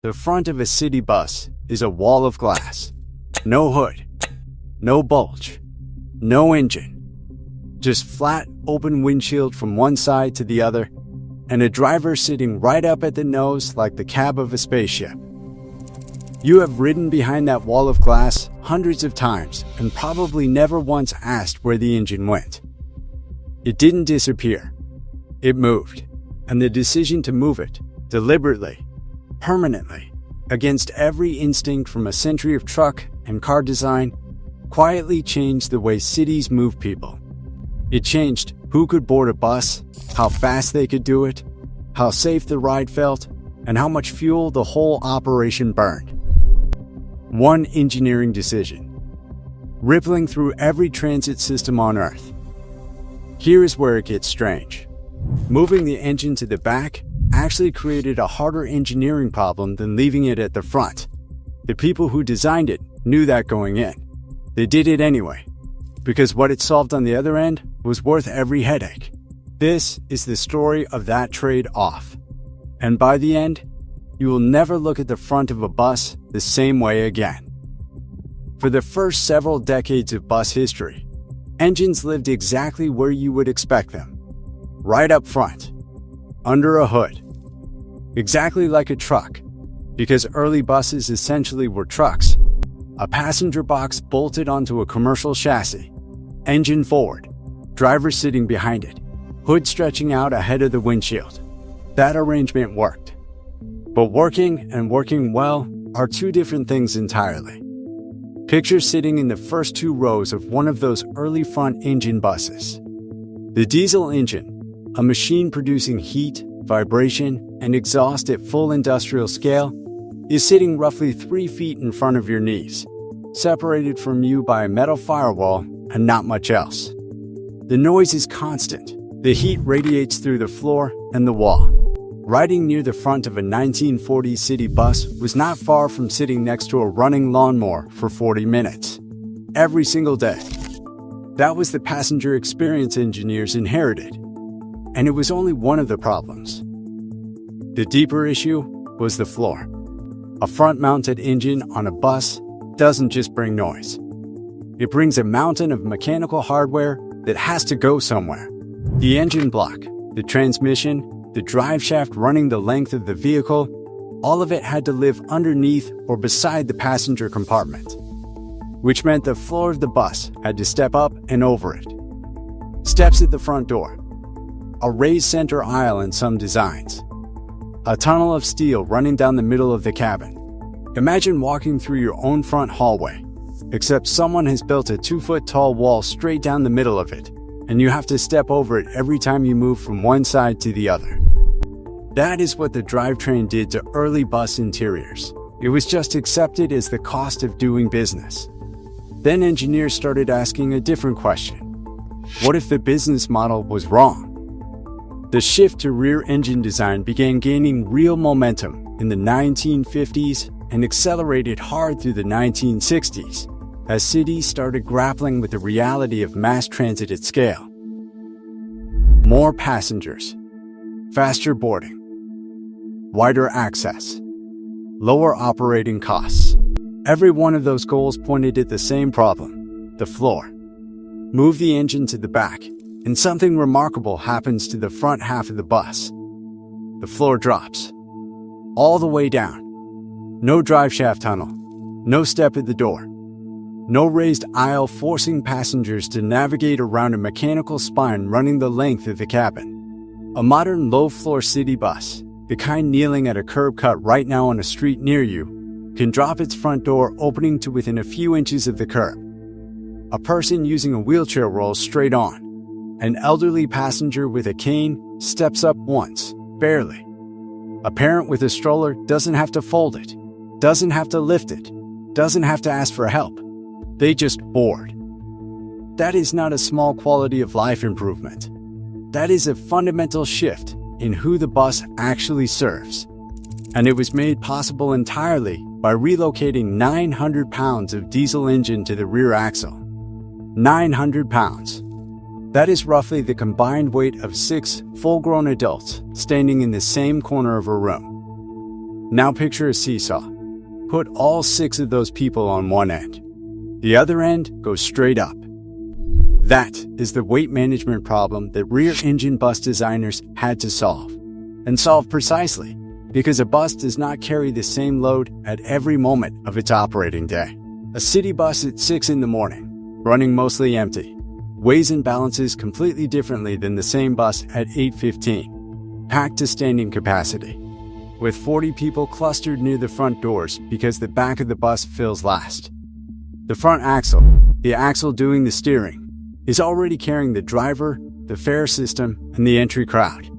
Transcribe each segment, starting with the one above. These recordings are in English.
The front of a city bus is a wall of glass. No hood, no bulge, no engine. Just flat, open windshield from one side to the other, and a driver sitting right up at the nose like the cab of a spaceship. You have ridden behind that wall of glass hundreds of times and probably never once asked where the engine went. It didn't disappear. It moved, and the decision to move it, deliberately, permanently, against every instinct from a century of truck and car design, quietly changed the way cities move people. It changed who could board a bus, how fast they could do it, how safe the ride felt, and how much fuel the whole operation burned. One engineering decision, rippling through every transit system on Earth. Here is where it gets strange. Moving the engine to the back actually created a harder engineering problem than leaving it at the front. The people who designed it knew that going in. They did it anyway, because what it solved on the other end was worth every headache. This is the story of that trade-off. And by the end, you will never look at the front of a bus the same way again. For the first several decades of bus history, engines lived exactly where you would expect them. Right up front, under a hood. Exactly like a truck, because early buses essentially were trucks. A passenger box bolted onto a commercial chassis. Engine forward, driver sitting behind it, hood stretching out ahead of the windshield. That arrangement worked. But working and working well are two different things entirely. Picture sitting in the first two rows of one of those early front engine buses. The diesel engine, a machine producing heat, vibration, and exhaust at full industrial scale, is sitting roughly 3 feet in front of your knees, separated from you by a metal firewall and not much else. The noise is constant. The heat radiates through the floor and the wall. Riding near the front of a 1940s city bus was not far from sitting next to a running lawnmower for 40 minutes. Every single day. That was the passenger experience engineers inherited. And it was only one of the problems. The deeper issue was the floor. A front-mounted engine on a bus doesn't just bring noise. It brings a mountain of mechanical hardware that has to go somewhere. The engine block, the transmission, the drive shaft running the length of the vehicle, all of it had to live underneath or beside the passenger compartment, which meant the floor of the bus had to step up and over it. Steps at the front door, a raised center aisle in some designs, a tunnel of steel running down the middle of the cabin. Imagine walking through your own front hallway, except someone has built a 2-foot-tall wall straight down the middle of it, and you have to step over it every time you move from one side to the other. That is what the drivetrain did to early bus interiors. It was just accepted as the cost of doing business. Then engineers started asking a different question. What if the business model was wrong? The shift to rear engine design began gaining real momentum in the 1950s and accelerated hard through the 1960s as cities started grappling with the reality of mass transit at scale. More passengers, faster boarding, wider access, lower operating costs. Every one of those goals pointed at the same problem, the floor. Move the engine to the back, and something remarkable happens to the front half of the bus. The floor drops, all the way down. No drive shaft tunnel, no step at the door, no raised aisle forcing passengers to navigate around a mechanical spine running the length of the cabin. A modern low-floor city bus, the kind kneeling at a curb cut right now on a street near you, can drop its front door opening to within a few inches of the curb. A person using a wheelchair rolls straight on. An elderly passenger with a cane steps up once, barely. A parent with a stroller doesn't have to fold it, doesn't have to lift it, doesn't have to ask for help. They just board. That is not a small quality of life improvement. That is a fundamental shift in who the bus actually serves. And it was made possible entirely by relocating 900 pounds of diesel engine to the rear axle. 900 pounds. That is roughly the combined weight of 6 full-grown adults standing in the same corner of a room. Now picture a seesaw. Put all 6 of those people on one end. The other end goes straight up. That is the weight management problem that rear-engine bus designers had to solve. And solve precisely, because a bus does not carry the same load at every moment of its operating day. A city bus at 6 in the morning, running mostly empty, weighs and balances completely differently than the same bus at 8:15, packed to standing capacity, with 40 people clustered near the front doors because the back of the bus fills last. The front axle, the axle doing the steering, is already carrying the driver, the fare system, and the entry crowd.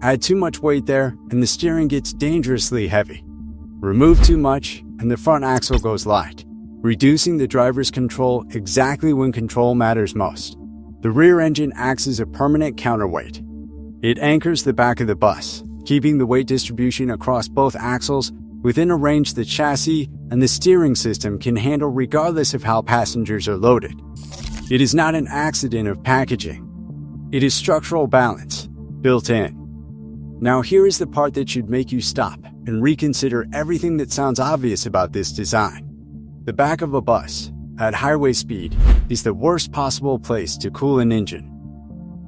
Add too much weight there, and the steering gets dangerously heavy. Remove too much, and the front axle goes light, reducing the driver's control exactly when control matters most. The rear engine acts as a permanent counterweight. It anchors the back of the bus, keeping the weight distribution across both axles within a range the chassis and the steering system can handle regardless of how passengers are loaded. It is not an accident of packaging. It is structural balance, built in. Now here is the part that should make you stop and reconsider everything that sounds obvious about this design. The back of a bus, at highway speed, is the worst possible place to cool an engine.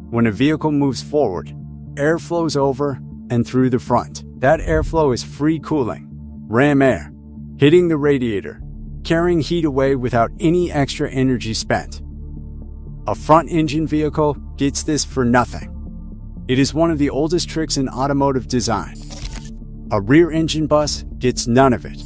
When a vehicle moves forward, air flows over and through the front. That airflow is free cooling, ram air, hitting the radiator, carrying heat away without any extra energy spent. A front-engine vehicle gets this for nothing. It is one of the oldest tricks in automotive design. A rear-engine bus gets none of it.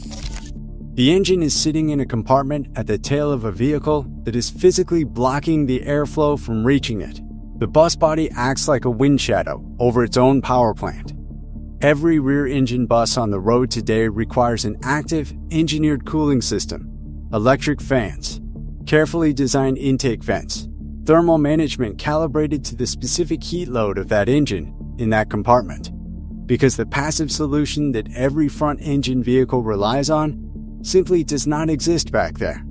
The engine is sitting in a compartment at the tail of a vehicle that is physically blocking the airflow from reaching it. The bus body acts like a wind shadow over its own power plant. Every rear-engine bus on the road today requires an active, engineered cooling system, electric fans, carefully designed intake vents, thermal management calibrated to the specific heat load of that engine in that compartment. Because the passive solution that every front-engine vehicle relies on simply does not exist back there.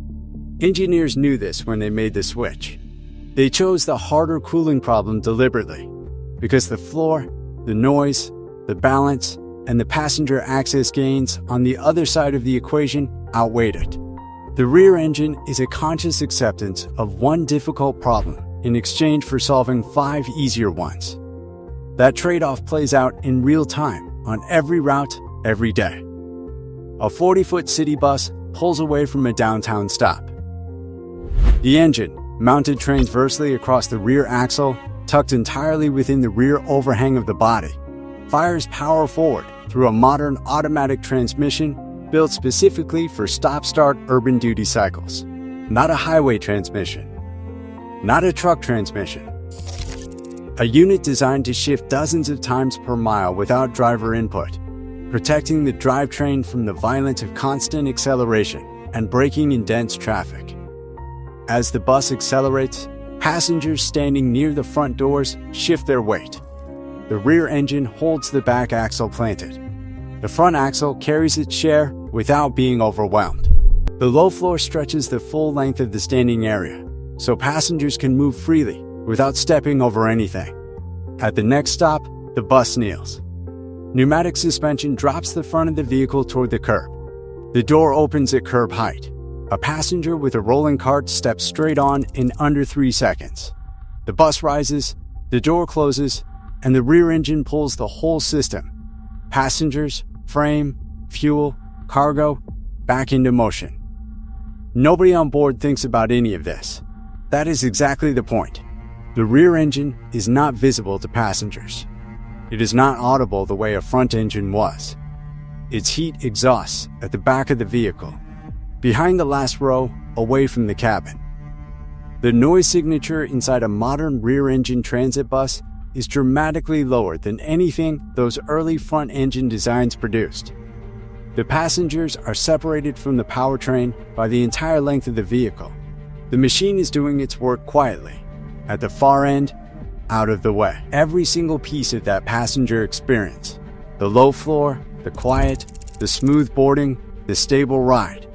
Engineers knew this when they made the switch. They chose the harder cooling problem deliberately, because the floor, the noise, the balance, and the passenger access gains on the other side of the equation outweighed it. The rear engine is a conscious acceptance of one difficult problem in exchange for solving 5 easier ones. That trade-off plays out in real time on every route, every day. A 40-foot city bus pulls away from a downtown stop. The engine, mounted transversely across the rear axle, tucked entirely within the rear overhang of the body, fires power forward through a modern automatic transmission built specifically for stop-start urban duty cycles. Not a highway transmission. Not a truck transmission. A unit designed to shift dozens of times per mile without driver input, protecting the drivetrain from the violence of constant acceleration and braking in dense traffic. As the bus accelerates, passengers standing near the front doors shift their weight. The rear engine holds the back axle planted. The front axle carries its share without being overwhelmed. The low floor stretches the full length of the standing area, so passengers can move freely without stepping over anything. At the next stop, the bus kneels. Pneumatic suspension drops the front of the vehicle toward the curb. The door opens at curb height. A passenger with a rolling cart steps straight on in under 3 seconds. The bus rises, the door closes, and the rear engine pulls the whole system. Passengers, frame, fuel, cargo, back into motion. Nobody on board thinks about any of this. That is exactly the point. The rear engine is not visible to passengers. It is not audible the way a front engine was. Its heat exhausts at the back of the vehicle, behind the last row, away from the cabin. The noise signature inside a modern rear-engine transit bus is dramatically lower than anything those early front-engine designs produced. The passengers are separated from the powertrain by the entire length of the vehicle. The machine is doing its work quietly, at the far end, out of the way. Every single piece of that passenger experience, the low floor, the quiet, the smooth boarding, the stable ride,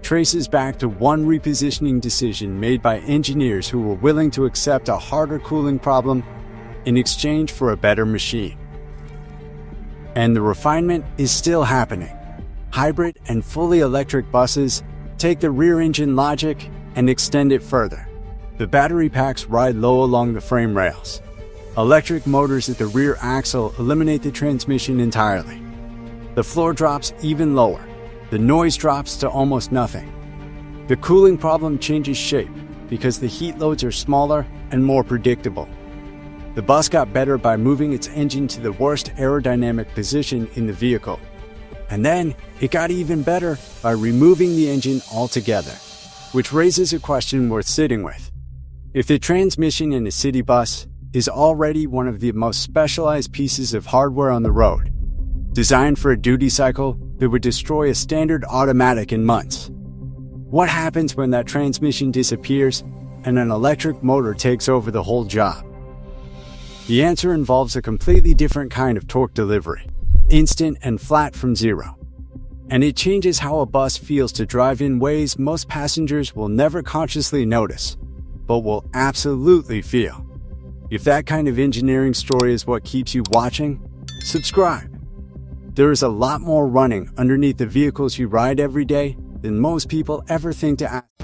traces back to one repositioning decision made by engineers who were willing to accept a harder cooling problem in exchange for a better machine. And the refinement is still happening. hybrid, and fully electric buses take the rear engine logic and extend it further. The battery packs ride low along the frame rails. Electric motors at the rear axle eliminate the transmission entirely. The floor drops even lower. The noise drops to almost nothing. The cooling problem changes shape because the heat loads are smaller and more predictable. The bus got better by moving its engine to the worst aerodynamic position in the vehicle. And then it got even better by removing the engine altogether, which raises a question worth sitting with. If the transmission in a city bus is already one of the most specialized pieces of hardware on the road, designed for a duty cycle that would destroy a standard automatic in months, what happens when that transmission disappears and an electric motor takes over the whole job? The answer involves a completely different kind of torque delivery, instant and flat from zero. And it changes how a bus feels to drive in ways most passengers will never consciously notice, but will absolutely feel. If that kind of engineering story is what keeps you watching, subscribe. There is a lot more running underneath the vehicles you ride every day than most people ever think to ask.